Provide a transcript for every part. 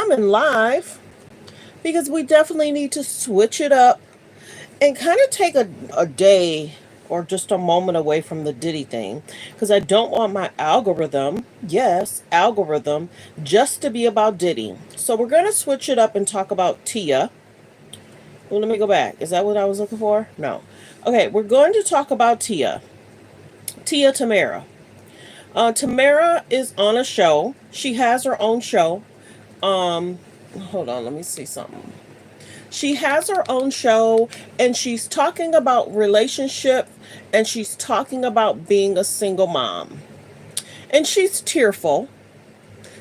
coming live because we definitely need to switch it up and kind of take a day or just a moment away from the Diddy thing because I don't want my algorithm, yes, algorithm, just to be about Diddy. So we're going to switch it up and talk about Tia. Well, let me go back. Is that what I was looking for? No. Okay, we're going to talk about Tia. Tia Tamera. Tamera is on a show. She has her own show. Hold on, let me see something. She has her own show and she's talking about relationship and she's talking about being a single mom. And she's tearful.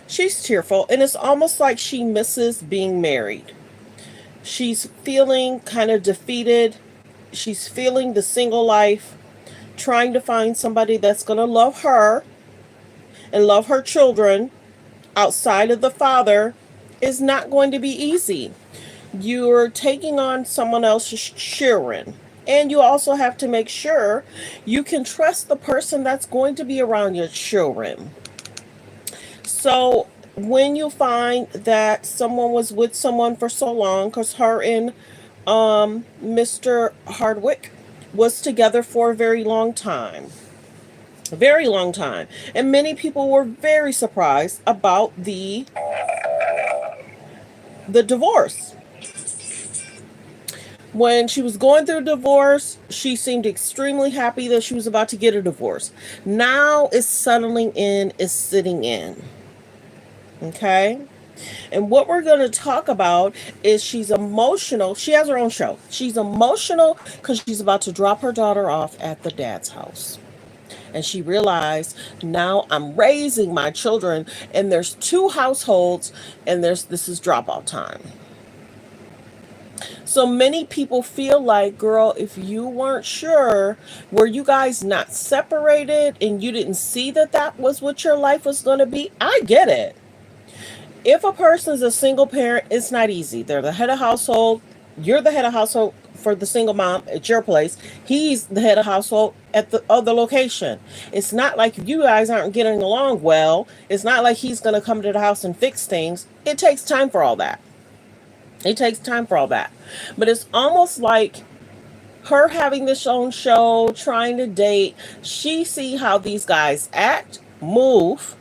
She's tearful and it's almost like she misses being married. She's feeling kind of defeated. She's feeling the single life, trying to find somebody that's going to love her and love her children outside of the father is not going to be easy. You're taking on someone else's children. And you also have to make sure you can trust the person that's going to be around your children. So when you find that someone was with someone for so long, because her and Mr. Hardwick was together for a very long time. A very long time. And many people were very surprised about the divorce. When she was going through a divorce, she seemed extremely happy that she was about to get a divorce. Now it's settling in, it's sitting in. Okay? And what we're going to talk about is she's emotional. She has her own show. She's emotional because she's about to drop her daughter off at the dad's house. And she realized now I'm raising my children and there's two households and this is drop off time. So many people feel like, girl, if you weren't sure, were you guys not separated and you didn't see that that was what your life was going to be? I get it. If a person is a single parent, it's not easy. They're the head of household. You're the head of household for the single mom at your place. He's the head of household at the other location. It's not like you guys aren't getting along well. It's not like he's going to come to the house and fix things. It takes time for all that. It takes time for all that. But it's almost like her having this own show, trying to date. She see how these guys act, move,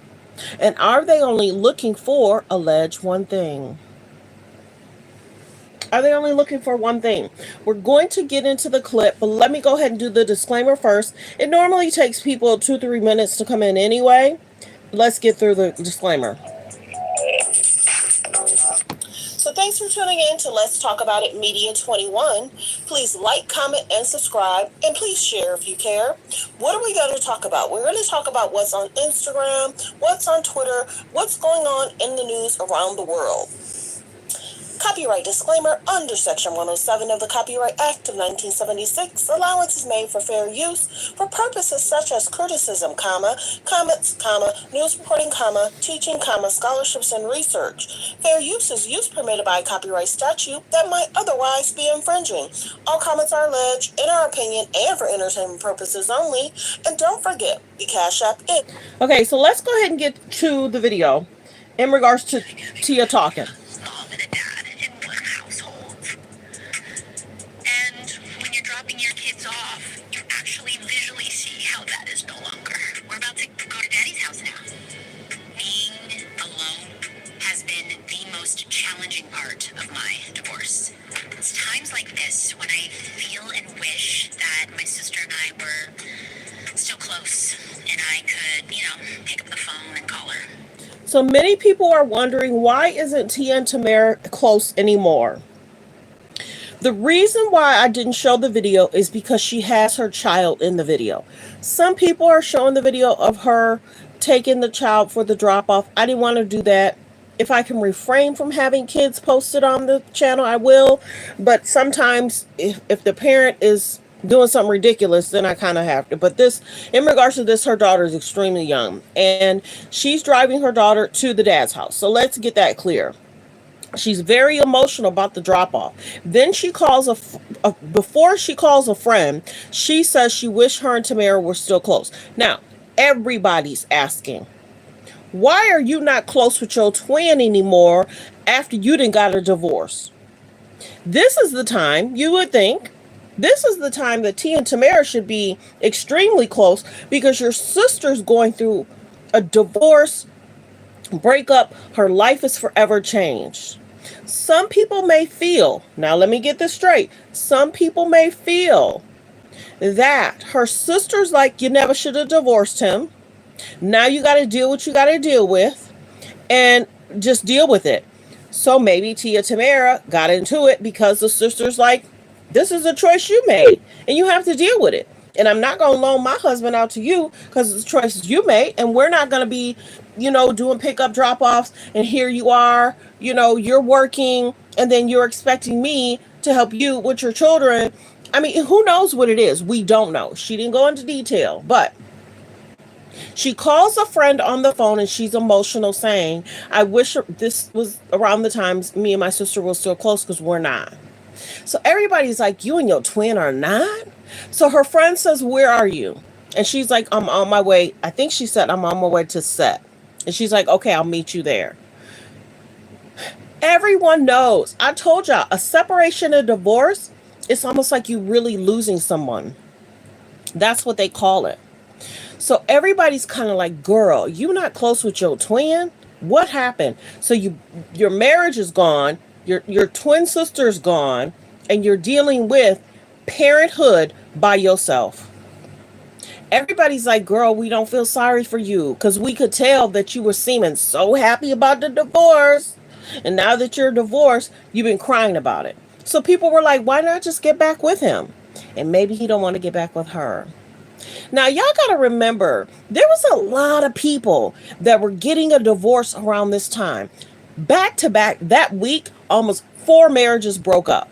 and are they only looking for alleged one thing? Are they only looking for one thing? We're going to get into the clip, but let me go ahead and do the disclaimer first. It normally takes people 2-3 minutes to come in anyway. Let's get through the disclaimer. So thanks for tuning in to Let's Talk About It Media 21. Please like, comment, and subscribe. And please share if you care. What are we going to talk about? We're going to talk about what's on Instagram, what's on Twitter, what's going on in the news around the world. Copyright disclaimer under Section 107 of the Copyright Act of 1976. Allowance is made for fair use for purposes such as criticism, comments, news reporting, teaching, scholarships, and research. Fair use is use permitted by a copyright statute that might otherwise be infringing. All comments are alleged, in our opinion, and for entertainment purposes only. And don't forget, the Cash App it. Okay, so let's go ahead and get to the video in regards to Tia talking. Challenging part of my divorce. It's times like this when I feel and wish that my sister and I were still close and I could, pick up the phone and call her. So many people are wondering, why isn't Tia and Tamera close anymore? The reason why I didn't show the video is because she has her child in the video. Some people are showing the video of her taking the child for the drop off. I didn't want to do that. If I can refrain from having kids posted on the channel, I will. But sometimes if the parent is doing something ridiculous, then I kind of have to. But this, in regards to this, her daughter is extremely young. And she's driving her daughter to the dad's house. So let's get that clear. She's very emotional about the drop off. Then she calls before she calls a friend, she says she wished her and Tamera were still close. Now, everybody's asking, why are you not close with your twin anymore after you done got a divorce. This is the time, you would think, this is the time that T and Tamera should be extremely close because your sister's going through a divorce, breakup. Her life is forever changed. Some people may feel, now let me get this straight. Some people may feel that her sister's like, you never should have divorced him. Now you got to deal what you got to deal with and just deal with it. So maybe Tia Tamera got into it because the sister's like, this is a choice you made and you have to deal with it. And I'm not going to loan my husband out to you because it's choices you made. And we're not going to be, doing pickup drop offs. And here you are, you're working and then you're expecting me to help you with your children. I mean, who knows what it is? We don't know. She didn't go into detail, but she calls a friend on the phone and she's emotional, saying, I wish this was around the times me and my sister were still close because we're not. So everybody's like, you and your twin are not? So her friend says, where are you? And she's like, I'm on my way. I think she said, I'm on my way to set. And she's like, okay, I'll meet you there. Everyone knows. I told y'all, a separation and divorce, it's almost like you really losing someone. That's what they call it. So everybody's kind of like, girl, you not close with your twin? What happened? So your marriage is gone, your twin sister's gone, and you're dealing with parenthood by yourself. Everybody's like, girl, we don't feel sorry for you because we could tell that you were seeming so happy about the divorce. And now that you're divorced, you've been crying about it. So people were like, why not just get back with him? And maybe he don't want to get back with her. Now, y'all got to remember, there was a lot of people that were getting a divorce around this time. Back to back, that week, almost 4 marriages broke up.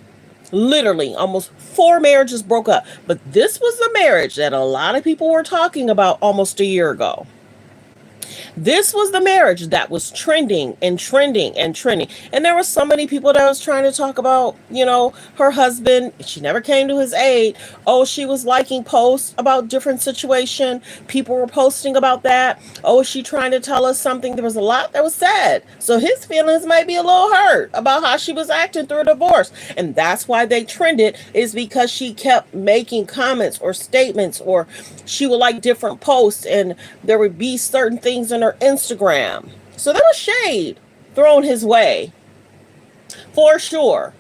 Literally, almost 4 marriages broke up. But this was the marriage that a lot of people were talking about almost a year ago. This was the marriage that was trending and trending and trending. And there were so many people that was trying to talk about, her husband. She never came to his aid. Oh, she was liking posts about different situation. People were posting about that. Oh, is she trying to tell us something? There was a lot that was said. So his feelings might be a little hurt about how she was acting through a divorce. And that's why they trended, is because she kept making comments or statements, or she would like different posts and there would be certain things in her Instagram. So there was shade thrown his way for sure.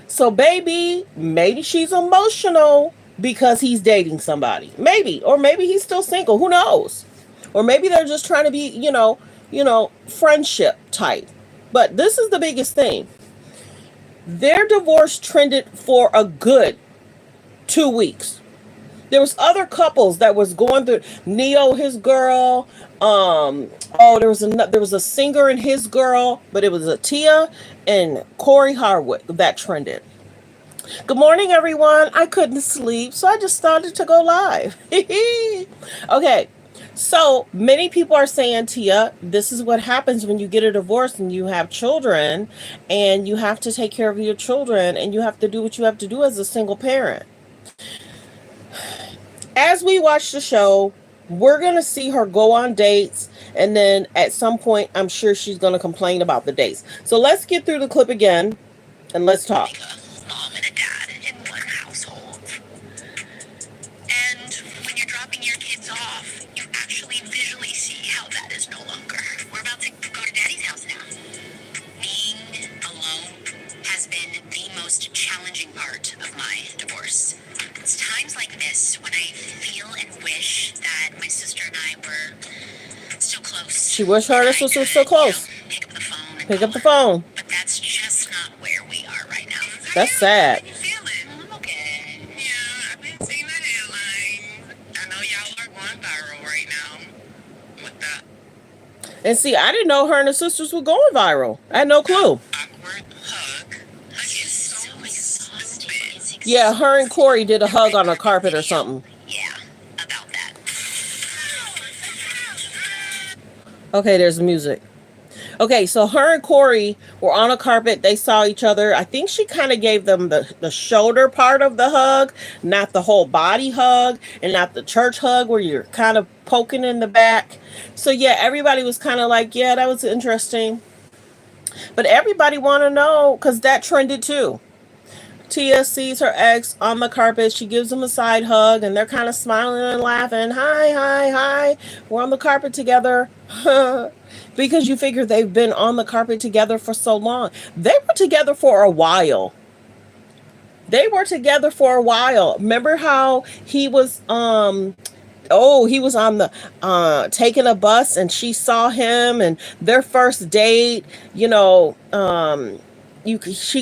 So baby, maybe she's emotional because he's dating somebody. Maybe. Or maybe he's still single. Who knows? Or maybe they're just trying to be, friendship type. But this is the biggest thing. Their divorce trended for a good 2 weeks. There was other couples that was going through. Neo, his girl. There was a singer and his girl, but it was a Tia and Corey Harwood that trended. Good morning, everyone. I couldn't sleep, so I just started to go live. Okay, so many people are saying, Tia, this is what happens when you get a divorce and you have children, and you have to take care of your children, and you have to do what you have to do as a single parent. As we watch the show, we're going to see her go on dates. And then at some point, I'm sure she's going to complain about the dates. So let's get through the clip again and let's talk. Mom and a dad in one household. And when you're dropping your kids off, you actually visually see how that is no longer. We're about to go to Daddy's house now. Being alone has been the most challenging part of my divorce. It's times like this when I feel and wish that my sister and I were still close. She wished her and her sister were still close. Pick up the phone. Pick up the phone. But that's just not where we are right now. That's sad. How you feeling? I'm okay. Yeah, I've been seeing the headlines. I know y'all are going viral right now with that. And see, I didn't know her and her sisters were going viral. I had no clue. Awkward hug. Hug is so exhausting. Yeah, her and Corey did a hug on a carpet or something. Yeah, about that. Okay, there's the music. Okay, so her and Corey were on a carpet. They saw each other. I think she kind of gave them the shoulder part of the hug, not the whole body hug, and not the church hug where you're kind of poking in the back. So yeah, everybody was kind of like, yeah, that was interesting. But everybody want to know because that trended too. Tia sees her ex on the carpet. She gives him a side hug, and they're kind of smiling and laughing. Hi, hi, hi. We're on the carpet together. Because you figure they've been on the carpet together for so long. They were together for a while. They were together for a while. Remember how he was he was on the taking a bus and she saw him and their first date, she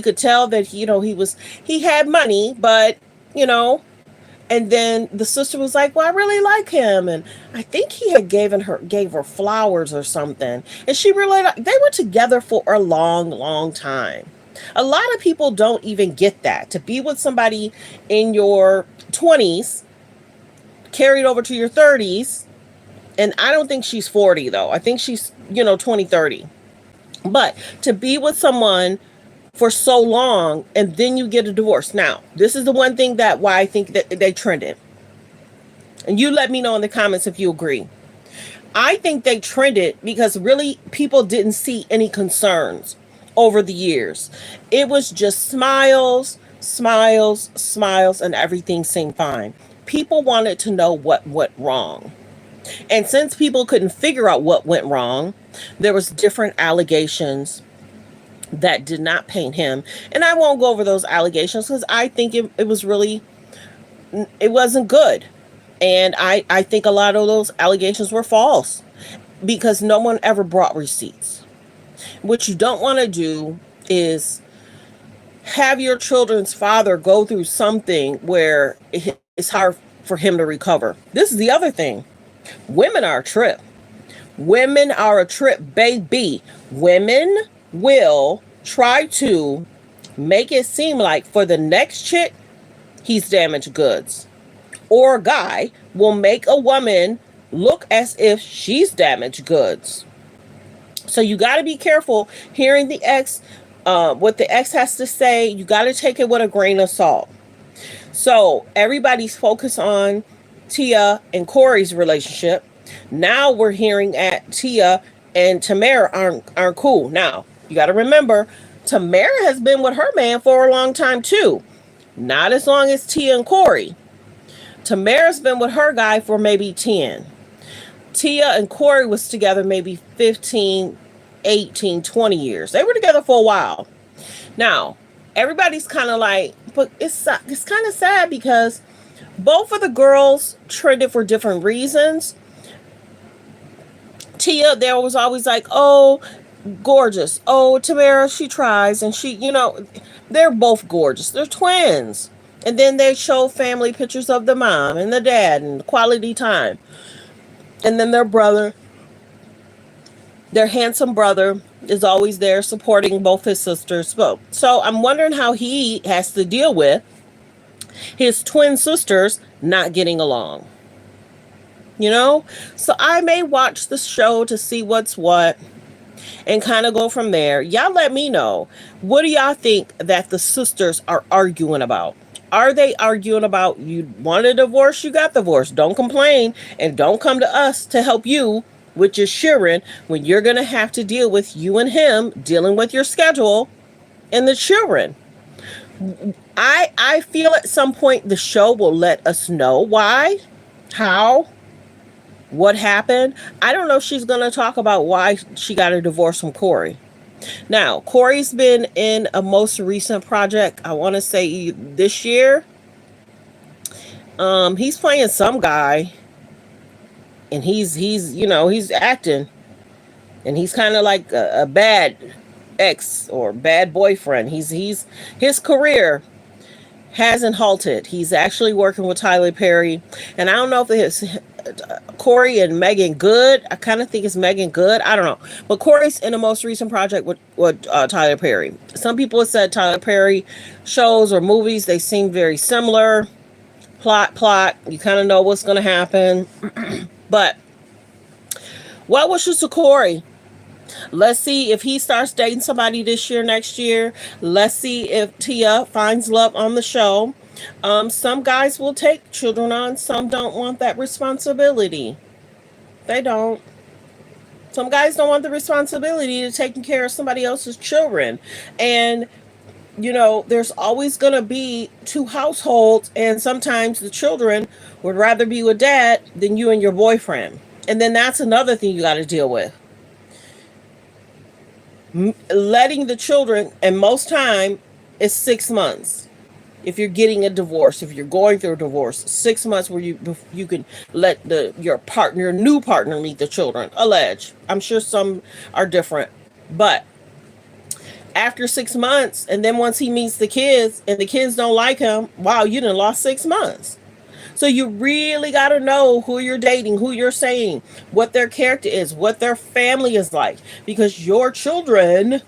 could tell that he had money, but you know and then the sister was like, well, I really like him, and I think he had gave her flowers or something, and she really they were together for a long, long time. A lot of people don't even get that, to be with somebody in your 20s carried over to your 30s. And I don't think she's 40 though. I think she's 20, 30. But to be with someone for so long and then you get a divorce. Now, this is the one thing that why I think that they trended. And you let me know in the comments if you agree. I think they trended because really people didn't see any concerns over the years. It was just smiles, smiles, smiles, and everything seemed fine. People wanted to know what went wrong. And since people couldn't figure out what went wrong, there was different allegations that did not paint him. And I won't go over those allegations because I think it was really, it wasn't good. And I think a lot of those allegations were false because no one ever brought receipts. What you don't want to do is have your children's father go through something where it's hard for him to recover. This is the other thing. Women are a trip. Women are a trip, baby. Women will try to make it seem like for the next chick, he's damaged goods. Or a guy will make a woman look as if she's damaged goods. So you got to be careful hearing the ex, what the ex has to say. You got to take it with a grain of salt. So everybody's focused on Tia and Corey's relationship. Now we're hearing at Tia and Tamera aren't cool. Now you got to remember, Tamera has been with her man for a long time too. Not as long as Tia and Corey. Tamara's been with her guy for maybe 10. Tia and Corey was together maybe 15, 18, 20 years. They were together for a while. Now, everybody's kind of like, but it's kind of sad because both of the girls trended for different reasons. Tia, there was always like, oh, gorgeous. Oh, Tamera, she tries. And they're both gorgeous. They're twins. And then they show family pictures of the mom and the dad and quality time. And then their brother, their handsome brother, is always there supporting both his sisters. So I'm wondering how he has to deal with his twin sisters not getting along. So I may watch the show to see what's what and kind of go from there. Y'all let me know. What do y'all think that the sisters are arguing about? Are they arguing about you want a divorce, you got divorced? Don't complain and don't come to us to help you with your sharing when you're going to have to deal with you and him dealing with your schedule and the children. I feel at some point the show will let us know why, how, what happened. I don't know if she's going to talk about why she got a divorce from Corey. Now, Corey's been in a most recent project, I want to say this year. He's playing some guy and he's acting and he's kind of like a bad ex or bad boyfriend. His career hasn't halted. He's actually working with Tyler Perry, and I don't know if it's Corey and Megan Good. I kind of think it's Megan Good. I don't know, but Corey's in the most recent project with Tyler Perry. Some people have said Tyler Perry shows or movies, they seem very similar. Plot. You kind of know what's going to happen. But what wishes to Corey? Let's see if he starts dating somebody this year, next year. Let's see if Tia finds love on the show. Some guys will take children on. Some don't want that responsibility. They don't. Some guys don't want the responsibility to taking care of somebody else's children. And there's always going to be two households, and sometimes the children would rather be with dad than you and your boyfriend. And then that's another thing you got to deal with. Letting the children, and most time is 6 months. If you're getting a divorce, if you're going through a divorce, 6 months where you can let your new partner meet the children. Allege. I'm sure some are different, but after 6 months, and then once he meets the kids and the kids don't like him, wow, you done lost 6 months. So you really got to know who you're dating, who you're saying, what their character is, what their family is like, because your children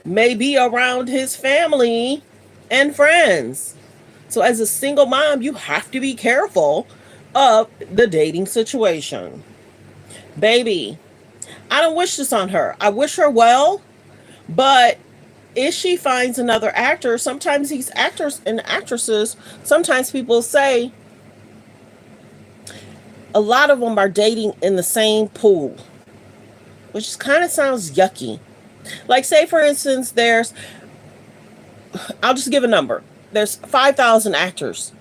may be around his family and friends. So as a single mom, you have to be careful of the dating situation. Baby, I don't wish this on her. I wish her well, but if she finds another actor, sometimes these actors and actresses, sometimes people say a lot of them are dating in the same pool, which kind of sounds yucky. Like, say, for instance, I'll just give a number. There's 5,000 actors.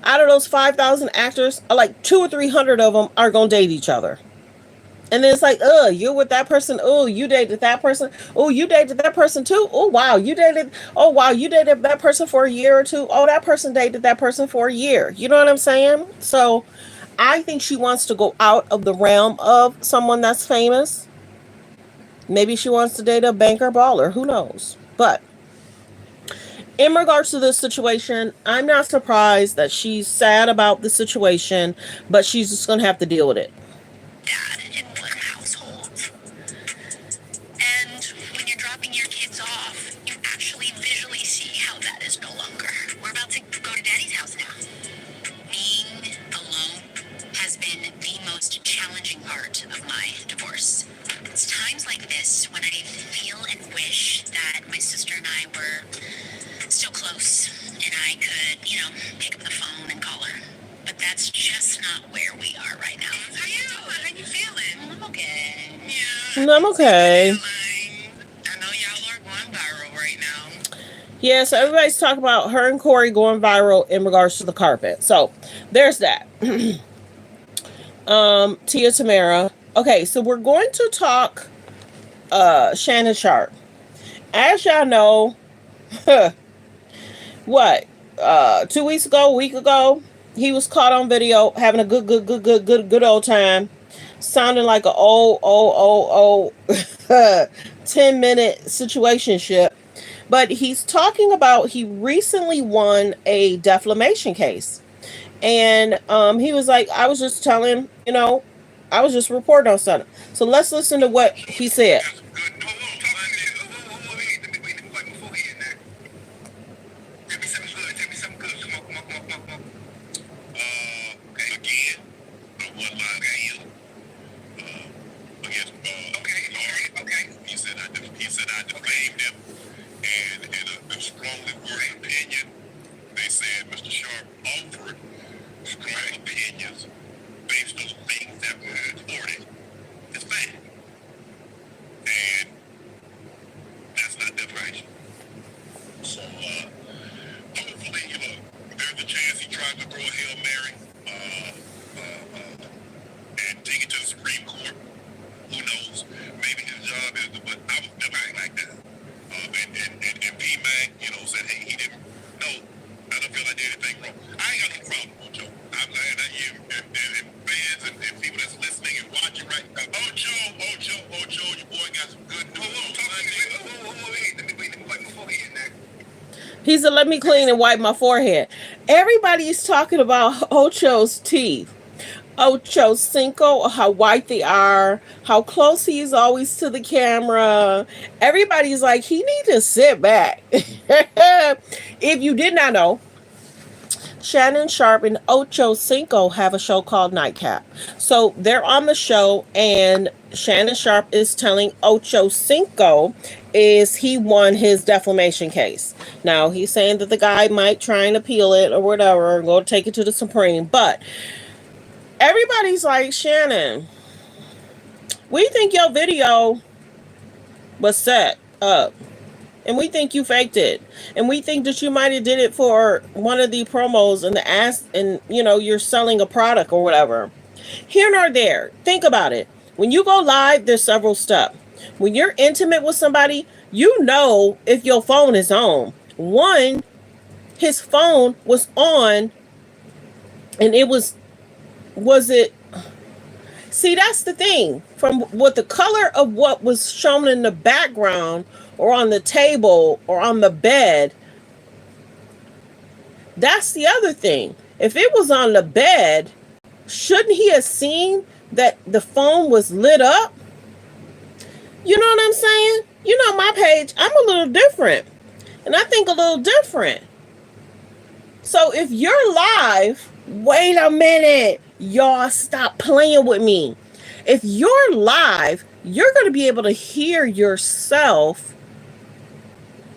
Out of those 5,000 actors, like 200 or 300 of them are going to date each other. And then it's like, you're with that person. Oh, you dated that person. Oh, you dated that person too. Oh, wow. You dated that person for a year or two. Oh, that person dated that person for a year. You know what I'm saying? So I think she wants to go out of the realm of someone that's famous. Maybe she wants to date a banker baller. Who knows? But in regards to this situation, I'm not surprised that she's sad about the situation, but she's just going to have to deal with it. Dad in one household. And when you're dropping your kids off, you actually visually see how that is no longer. We're about to go to Daddy's house now. Being alone has been the most challenging part of my divorce. It's times like this when I feel and wish that my sister and I were still close and I could, pick up the phone and call her. But that's just not where we are right now. How you feeling? I'm okay. Yeah. I'm okay. I know y'all are going viral right now. Yeah, so everybody's talking about her and Corey going viral in regards to the carpet. So there's that. Tia Tamera. Okay, so we're going to talk Shannon Sharpe. As y'all know, what? 2 weeks ago, a week ago, he was caught on video having a good old time, sounding like an old 10-minute situationship. But he's talking about he recently won a defamation case. And he was like, I was just telling, I was just reporting on something. So let's listen to what he said. He said, let me clean and wipe my forehead. Everybody's talking about Ocho's teeth. Ochocinco, how white they are, how close he is always to the camera. Everybody's like, he needs to sit back. If you did not know, Shannon Sharpe and Ochocinco have a show called Nightcap. So they're on the show, and Shannon Sharpe is telling Ochocinco is he won his defamation case. Now, he's saying that the guy might try and appeal it or whatever, or go take it to the Supreme. But everybody's like, Shannon, We think your video was set up, and we think you faked it, and we think that you might have did it for one of the promos and the ass, and you're selling a product or whatever. Here nor there. Think about it. When you go live, there's several steps. When you're intimate with somebody, you know if your phone is on. One, his phone was on, and it was it. See, that's the thing. From what the color of what was shown in the background or on the table or on the bed, that's the other thing. If it was on the bed, shouldn't he have seen that the phone was lit up? You know what I'm saying? My page, I'm a little different. And I think a little different. So if you're live, wait a minute. Y'all, stop playing with me. If you're live, you're going to be able to hear yourself.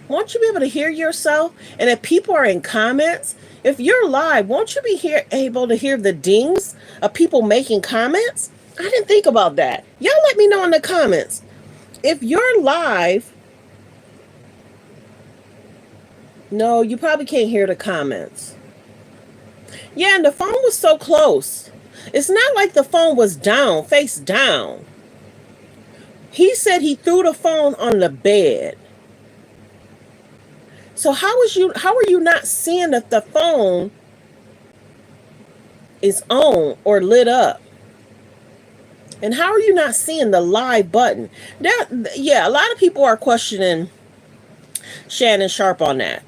Won't you be able to hear yourself? And if people are in comments, if you're live, won't you be able to hear the dings of people making comments? I didn't think about that. Y'all let me know in the comments. If you're live, no, you probably can't hear the comments. Yeah, and the phone was so close. It's not like the phone was down, face down. He said he threw the phone on the bed. So how are you not seeing that the phone is on or lit up? And how are you not seeing the live button? Yeah, a lot of people are questioning Shannon Sharpe on that.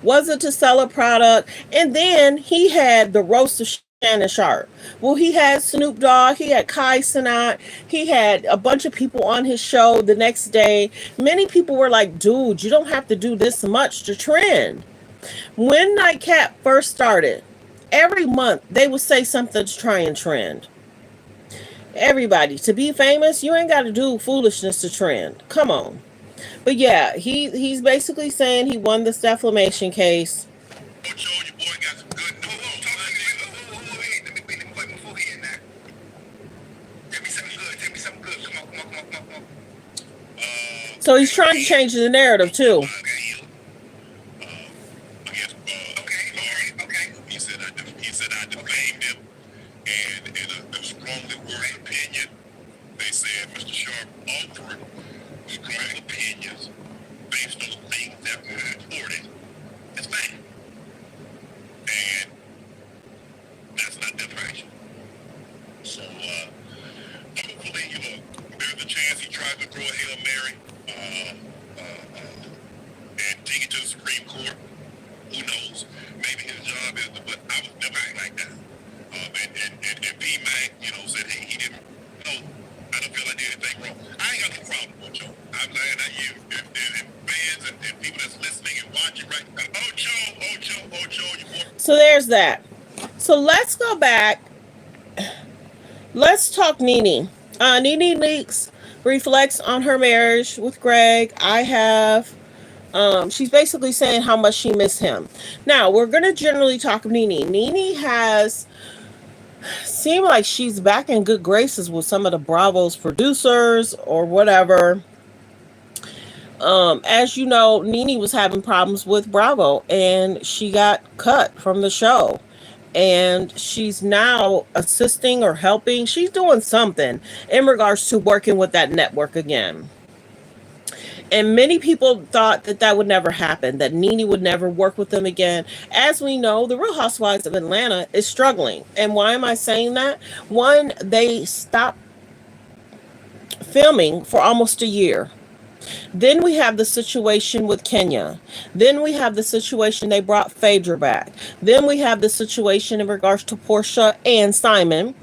Was it to sell a product? And then he had the roast of Shannon Sharpe. Well, he had Snoop Dogg, he had Kai Cenat, he had a bunch of people on his show the next day. Many people were like, dude, you don't have to do this much to trend. When Nightcap first started, every month they would say something to try and trend. Everybody, to be famous, you ain't got to do foolishness to trend. Come on. But yeah, he's basically saying he won this defamation case. Ocho, your boy got some good news. Before he in there. Tell me something good. Tell me something good. Come on. So he's trying to change the narrative too. Okay. He said I defamed him, and in a strongly worded opinion, they said Mr. Sharpe offered strong opinions based on things that were reported as fact. And that's not defamation. So, hopefully, there's a chance he tries to throw a Hail Mary and take it to the Supreme Court. Who knows? Maybe his job is, but I was never acting like that. And P. Mac, said he didn't, I don't feel I did anything wrong. I ain't got no problem with Ocho. I'm saying that you, and fans and people that's listening and watching right now, Ocho, you want. So there's that. So let's go back. Let's talk Nene. Nene Leakes reflects on her marriage with Greg. She's basically saying how much she missed him. Now, we're going to generally talk Nene. Nene has seemed like she's back in good graces with some of the Bravo's producers or whatever. As you know, Nene was having problems with Bravo and she got cut from the show. And she's now assisting or helping. She's doing something in regards to working with that network again. And many people thought that would never happen, that Nene would never work with them again. As we know, the Real Housewives of Atlanta is struggling. And why am I saying that? One, they stopped filming for almost a year. Then we have the situation with Kenya. Then we have the situation they brought Phaedra back. Then we have the situation in regards to Portia and Simon.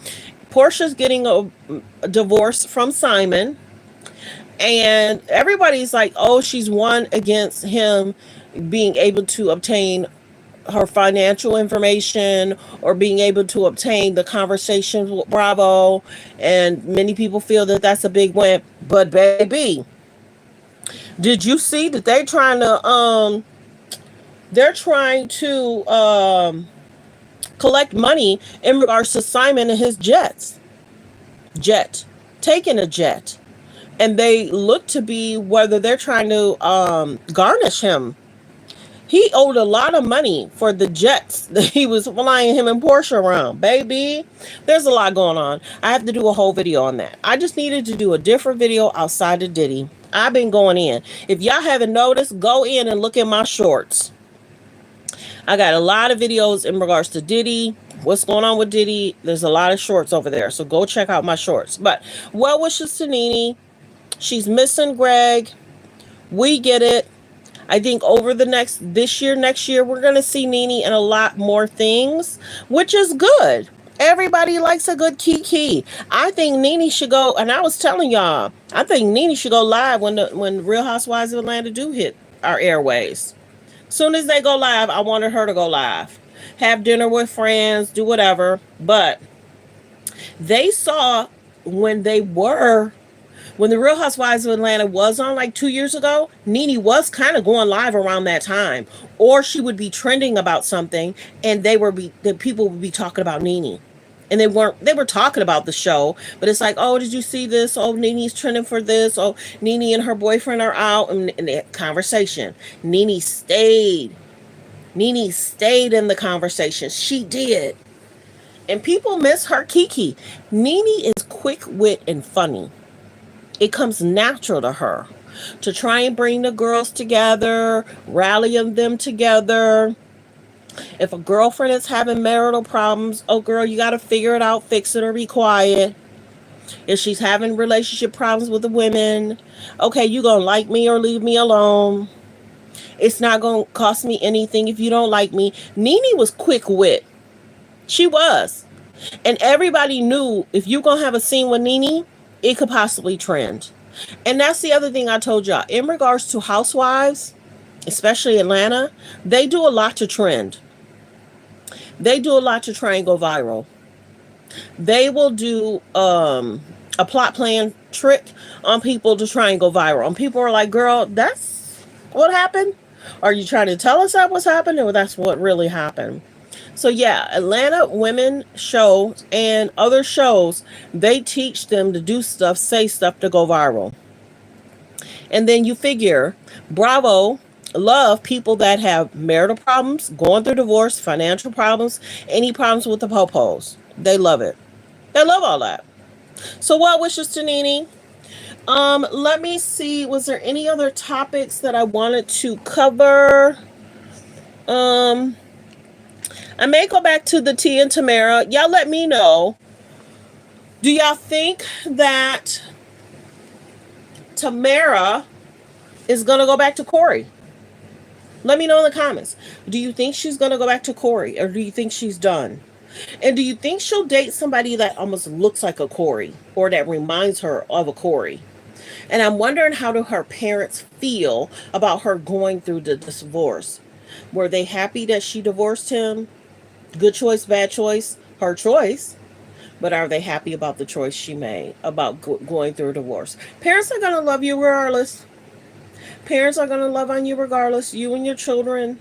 Portia's getting a divorce from Simon. And everybody's like, oh, she's won against him being able to obtain her financial information or being able to obtain the conversations with Bravo. And many people feel that that's a big win. But baby, did you see that they're trying to collect money in regards to Simon and his jet. taking a jet. And they look to be whether they're trying to garnish him. He owed a lot of money for the jets that he was flying him and Porsche around. Baby, there's a lot going on. I have to do a whole video on that. I just needed to do a different video outside of Diddy. I've been going in. If y'all haven't noticed, go in and look at my shorts. I got a lot of videos in regards to Diddy, what's going on with Diddy. There's a lot of shorts over there. So go check out my shorts. But well wishes to Nene. She's missing Greg. We get it. I think over the next year, we're going to see Nene in a lot more things, which is good. Everybody likes a good Kiki. I think Nene should go, and I was telling y'all, I think Nene should go live when Real Housewives of Atlanta do hit our airways. Soon as they go live, I wanted her to go live. Have dinner with friends, do whatever. But they saw when they were when the Real Housewives of Atlanta was on like 2 years ago, Nene was kind of going live around that time, or she would be trending about something, and the people would be talking about Nene, and they were talking about the show, but it's like, oh, did you see this? Oh, Nene's trending for this. Oh, Nene and her boyfriend are out, and the conversation. Nene stayed in the conversation. She did, and people miss her Kiki. Nene is quick wit and funny. It comes natural to her to try and bring the girls together, rally them together. If a girlfriend is having marital problems, oh girl, you got to figure it out, fix it, or be quiet. If she's having relationship problems with the women, okay, you gonna like me or leave me alone. It's not gonna cost me anything if you don't like me. Nene was quick wit. She was. And everybody knew if you gonna have a scene with Nene, it could possibly trend. And that's the other thing I told y'all. In regards to housewives, especially Atlanta, they do a lot to trend. They do a lot to try and go viral. They will do a plot plan trick on people to try and go viral. And people are like, girl, that's what happened? Are you trying to tell us that what's happened, or that's what really happened? So yeah, Atlanta women shows and other shows, they teach them to do stuff, say stuff to go viral. And then you figure, Bravo love people that have marital problems, going through divorce, financial problems, any problems with the popos. They love it. They love all that. So well wishes to Nene. Let me see. Was there any other topics that I wanted to cover? I may go back to the T and Tamera. Y'all let me know. Do y'all think that Tamera is going to go back to Corey? Let me know in the comments. Do you think she's going to go back to Corey, or do you think she's done? And do you think she'll date somebody that almost looks like a Corey, or that reminds her of a Corey? And I'm wondering, how do her parents feel about her going through the divorce? Were they happy that she divorced him? Good choice, bad choice, her choice. But are they happy about the choice she made about going through a divorce? Parents are going to love you regardless. Parents are going to love on you regardless, you and your children.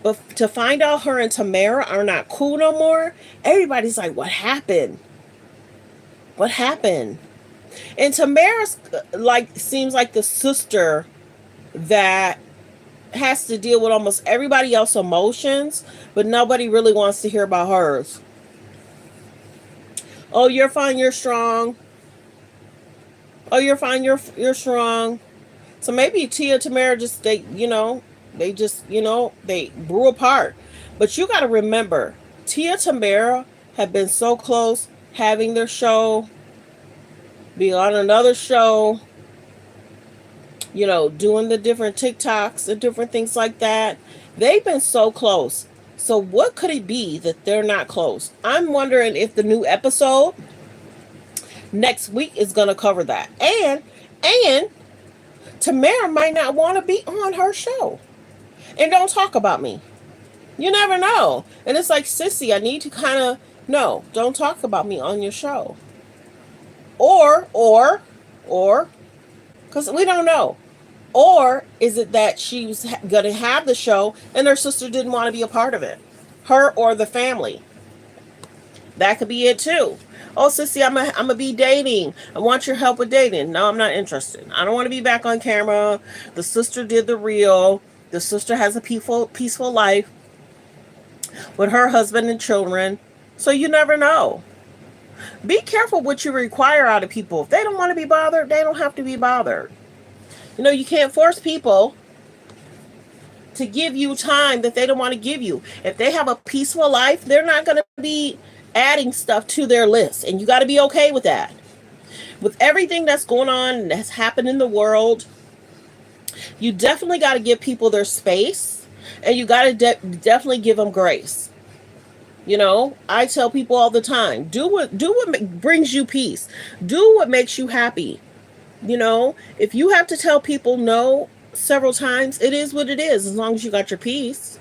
But to find out her and Tamera are not cool no more, everybody's like, what happened? What happened? And Tamara's like, seems like the sister that has to deal with almost everybody else's emotions, but nobody really wants to hear about hers. Oh, you're fine, you're strong. Oh, you're fine, you're strong. So maybe Tia and Tamera just they grew apart. But you got to remember, Tia and Tamera have been so close, having their show, be on another show, doing the different TikToks and different things like that. They've been so close. So what could it be that they're not close? I'm wondering if the new episode next week is going to cover that. And Tamara might not want to be on her show. And don't talk about me. You never know. And it's like, sissy, I need to kind of, no, don't talk about me on your show. Or, because we don't know. Or is it that she was going to have the show and her sister didn't want to be a part of it? Her or the family. That could be it too. Oh, sissy, I'm gonna be dating. I want your help with dating. No, I'm not interested. I don't want to be back on camera. The sister did the real. The sister has a peaceful life with her husband and children. So you never know. Be careful what you require out of people. If they don't want to be bothered, they don't have to be bothered. You know, you can't force people to give you time that they don't want to give you. If they have a peaceful life, they're not going to be adding stuff to their list. And you got to be okay with that. With everything that's going on and that's happened in the world, you definitely got to give people their space, and you got to definitely give them grace. You know, I tell people all the time, do what brings you peace. Do what makes you happy. You know, if you have to tell people no several times, it is what it is, as long as you got your peace.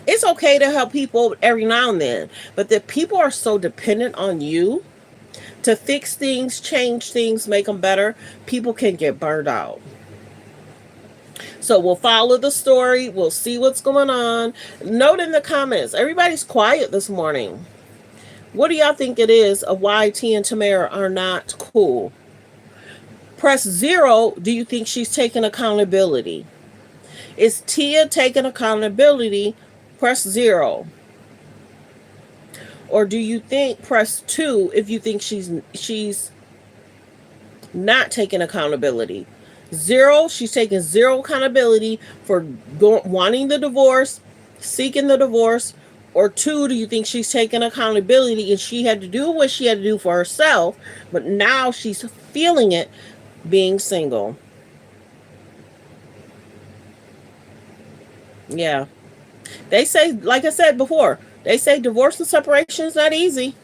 It's okay to help people every now and then, but if people are so dependent on you to fix things, change things, make them better, people can get burned out. So we'll follow the story. We'll see what's going on. Note in the comments. Everybody's quiet this morning. What do y'all think it is of why T and Tamera are not cool? Press 0. Do you think she's taking accountability? Is Tia taking accountability? Press 0. Or do you think press 2 if you think she's not taking accountability? 0, she's taking 0 accountability for wanting the divorce, seeking the divorce. Or 2, do you think she's taking accountability and she had to do what she had to do for herself, but now she's feeling it being single? Yeah. They say, like I said before, they say divorce and separation is not easy.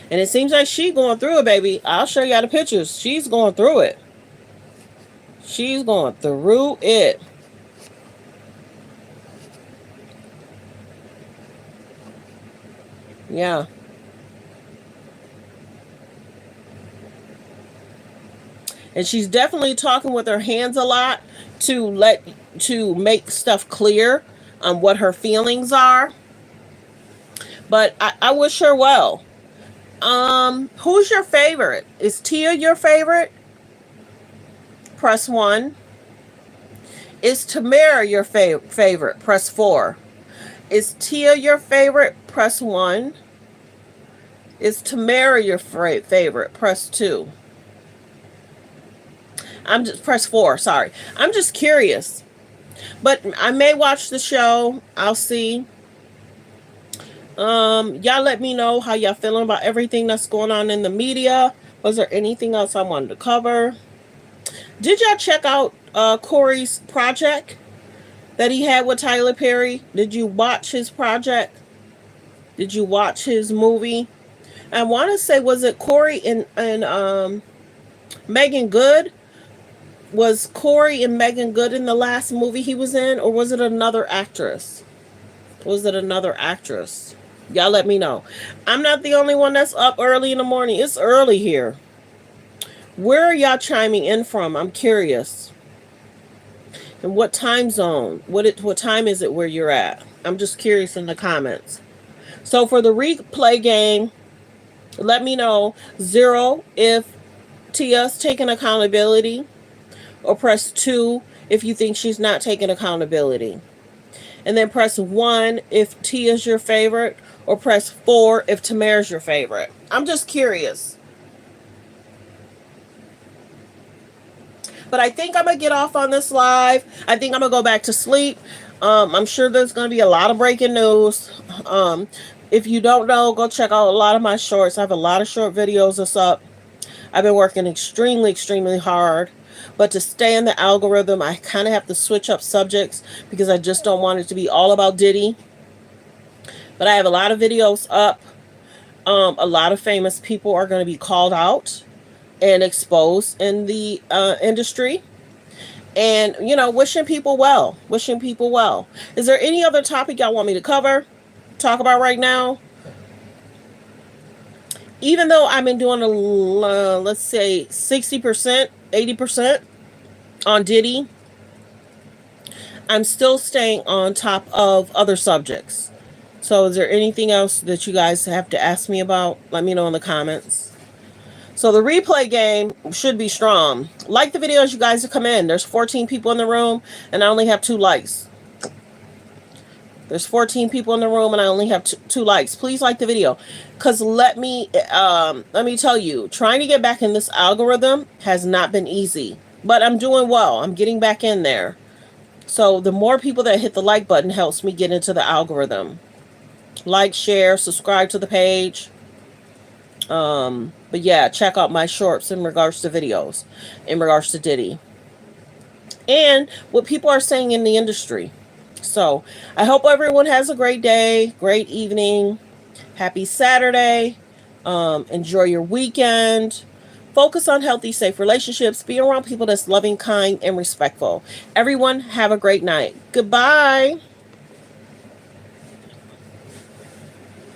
And it seems like she's going through it, baby. I'll show you the pictures. She's going through it. She's going through it. Yeah. And she's definitely talking with her hands a lot to make stuff clear on what her feelings are. But I wish her well. Who's your favorite? Is Tia your favorite? Press 1. Is Tamera your favorite? Press 4. Is Tia your favorite? Press 1. Is Tamera your favorite? Press 2. I'm just press 4, sorry. I'm just curious. But I may watch the show. I'll see. Y'all let me know how y'all feeling about everything that's going on in the media. Was there anything else I wanted to cover? Did y'all check out Corey's project that he had with Tyler Perry? Did you watch his project? Did you watch his movie? I want to say, was it Corey and Megan Good? Was Corey and Megan Good in the last movie he was in, or was it another actress? Was it another actress? Y'all let me know. I'm not the only one that's up early in the morning. It's early here. Where are y'all chiming in from? I'm curious. And what time zone? What time is it where you're at? I'm just curious in the comments. So for the replay game, let me know. 0 if Tia's taking accountability, or press 2 if you think she's not taking accountability. And then press 1 if Tia's your favorite, or press 4 if Tamera's your favorite. I'm just curious. But I think I'm going to get off on this live. I think I'm going to go back to sleep. I'm sure there's going to be a lot of breaking news. If you don't know, go check out a lot of my shorts. I have a lot of short videos that's up. I've been working extremely hard. But to stay in the algorithm, I kind of have to switch up subjects because I just don't want it to be all about Diddy. But I have a lot of videos up. A lot of famous people are going to be called out and exposed in the industry. And, you know, wishing people well. Wishing people well. Is there any other topic y'all want me to cover? Talk about right now? Even though I've been doing let's say 60%, 80% on Diddy, I'm still staying on top of other subjects. So is there anything else that you guys have to ask me about? Let me know in the comments. So the replay game should be strong. Like the video as you guys come in. There's 14 people in the room and I only have 2 likes. There's 14 people in the room and I only have two likes. Please like the video. Because let me tell you, trying to get back in this algorithm has not been easy. But I'm doing well. I'm getting back in there. So the more people that hit the like button helps me get into the algorithm. Like, share, subscribe to the page. But yeah, check out my shorts in regards to videos. In regards to Diddy. And what people are saying in the industry. So I hope everyone has a great day, great evening, happy Saturday. Enjoy your weekend. Focus on healthy, safe relationships. Be around people that's loving, kind, and respectful. Everyone have a great night. Goodbye.